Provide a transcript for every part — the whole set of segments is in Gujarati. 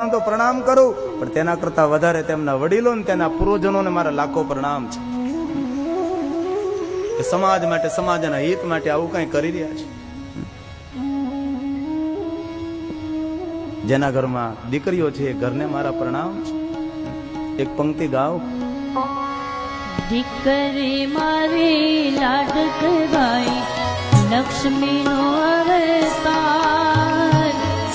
તો પ્રણામ કરું, પણ તેના કરતા વધારે તેમના વડીલો ને તેના પૂર્વજનોને મારા લાખો પ્રણામ છે. સમાજ માટે, સમાજના હિત માટે આવું કઈ કરી રહ્યા છે. જેના ઘરમાં દીકરીઓ છે એ ઘરને મારા પ્રણામ છે. એક પંક્તિ ગાઓ. દીકરી મારી લાડકવાઈ લક્ષ્મી નો અવતાર,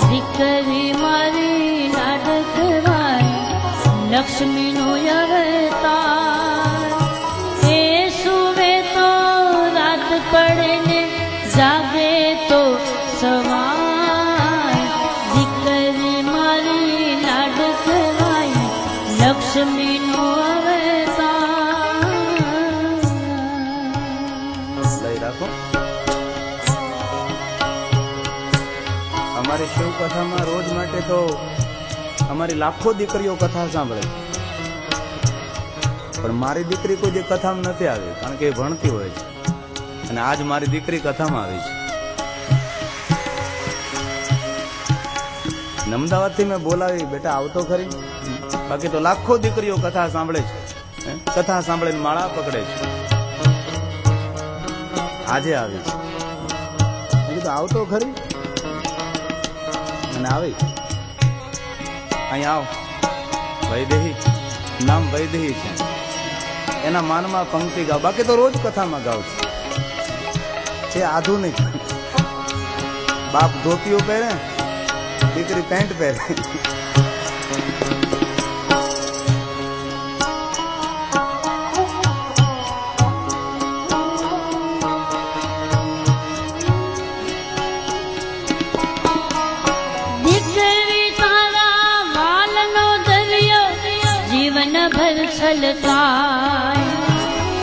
દીકરી મારી લાડકવાઈ લક્ષ્મી નો અવતાર. એ સુવે તો રાત પડે ને જાગે તો સવાર, દીકરી મારી લાડકવાઈ લક્ષ્મી નો અમારી શિવ કથામાં રોજ માટે તો અમારી લાખો દીકરીઓ કથા સાંભળે, પણ મારી દીકરી કોઈ કથામાં નથી આવી, કારણ કે એ ભણતી હોય છે. અને આજ મારી દીકરી કથામાં આવી છે. અમદાવાદથી મેં બોલાવી, બેટા આવતો ખરી. બાકી તો લાખો દીકરીઓ કથા સાંભળે છે, કથા સાંભળીને માળા પકડે છે. આજે આવી છે, તો આવતો ખરી. અને આવી અહીં આવ. વૈદેહી નામ વૈદેહી છે, એના માનમાં પંક્તિ ગાવ. બાકી તો રોજ કથામાં ગાવ છે. આધુનિક બાપ ધોતીઓ પહેરે, દીકરી પેન્ટ પહેરે.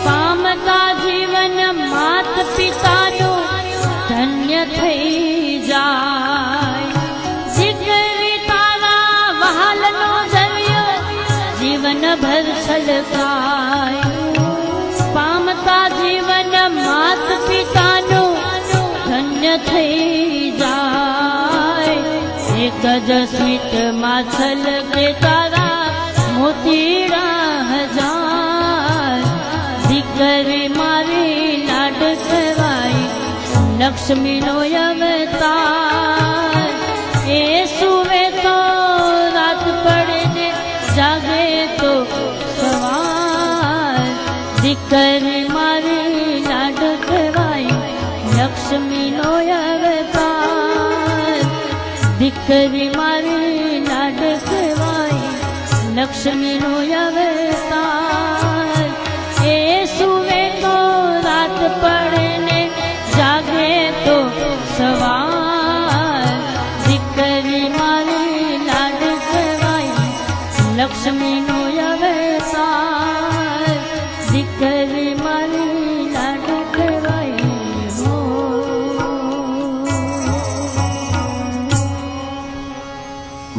પામતા જીવન માત પિતાનું ધન્ય થઈ જાય. દીકરી તારા વહાલનો દરિયો જીવન ભર છલકાય. પામતા જીવન માત પિતાનું ધન્ય થઈ જાય. એક જ સ્મિત માં છલકે તારા મોતીડા હજાર. દીકરી મારી લાડકવાઈ લક્ષ્મી નો અવતાર. એ સુવે તો રાત પડે ને જાગે તો સવાર. દીકરી મારી લાડકવાઈ લક્ષ્મી નો અવતાર. દીકરી મારી લાડકવાઈ લક્ષ્મી નો અવતાર. એ સુવે તો રાત પડે ને જાગે તો સવાર. દીકરી મારી લાડકવાઈ લક્ષ્મી નો અવતાર. દીકરી મારી લાડકવાઈ.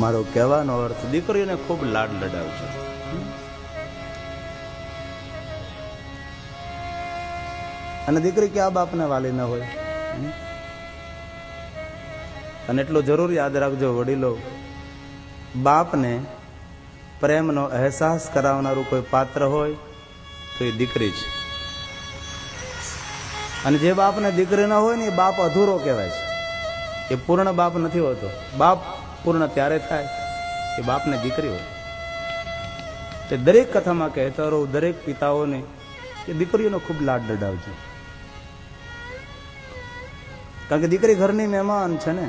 મારો કહેવાનો અર્થ, દીકરીઓને ખૂબ લાડ લડાવજો. અને દીકરી ક્યાં બાપને વાલી ન હોય. અને એટલું જરૂર યાદ રાખજો વડીલો, બાપને પ્રેમનો અહેસાસ કરાવનારું કોઈ પાત્ર હોય તો એ દીકરી છે. અને જે બાપને દીકરી ન હોય ને એ બાપ અધૂરો કહેવાય છે. એ પૂર્ણ બાપ નથી હોતો. બાપ પૂર્ણ ત્યારે થાય કે બાપને દીકરી હોય. તે દરેક કથામાં કહેતા રહું, દરેક પિતાઓને કે દીકરીઓનો ખૂબ લાડ લડાવજો. કારણ કે દીકરી ઘરની મહેમાન છે ને.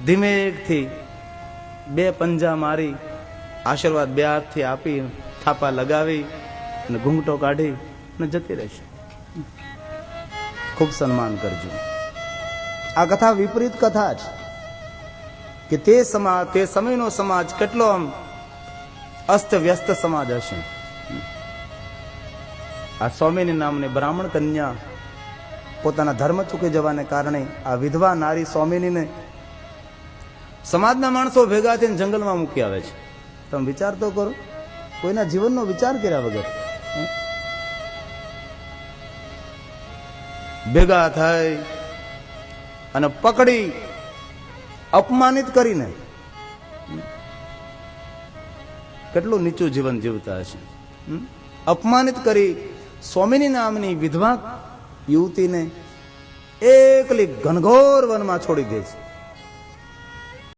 ધીમેકથી બે પંજા મારી, આશીર્વાદ બે હાથથી આપી, થાપા લગાવી અને ઘૂંઘટો કાઢી અને જતી રહેશે. ખૂબ સન્માન કરજો. આ કથા વિપરીત કથા છે કે તે સમયનો સમાજ કેટલો આમ અસ્ત વ્યસ્ત સમાજ હશે. આ સ્વામીની નામની બ્રાહ્મણ કન્યા પોતાના ધર્મ ચૂકી જવાને કારણે આ વિધવા નારી સ્વામીનીને સમાજના માણસો ભેગા થઈને જંગલમાં મૂકી આવે છે. તમે વિચાર તો કરો, કોઈના જીવનનો વિચાર કર્યા વગર ભેગા થઈ અને પકડી અપમાનિત કરીને કેટલું નીચું જીવન જીવતા હશે. અપમાનિત કરી સ્વામિની નામની વિધવા યુવતીને એકલી ઘનઘોર વનમાં છોડી દે છે.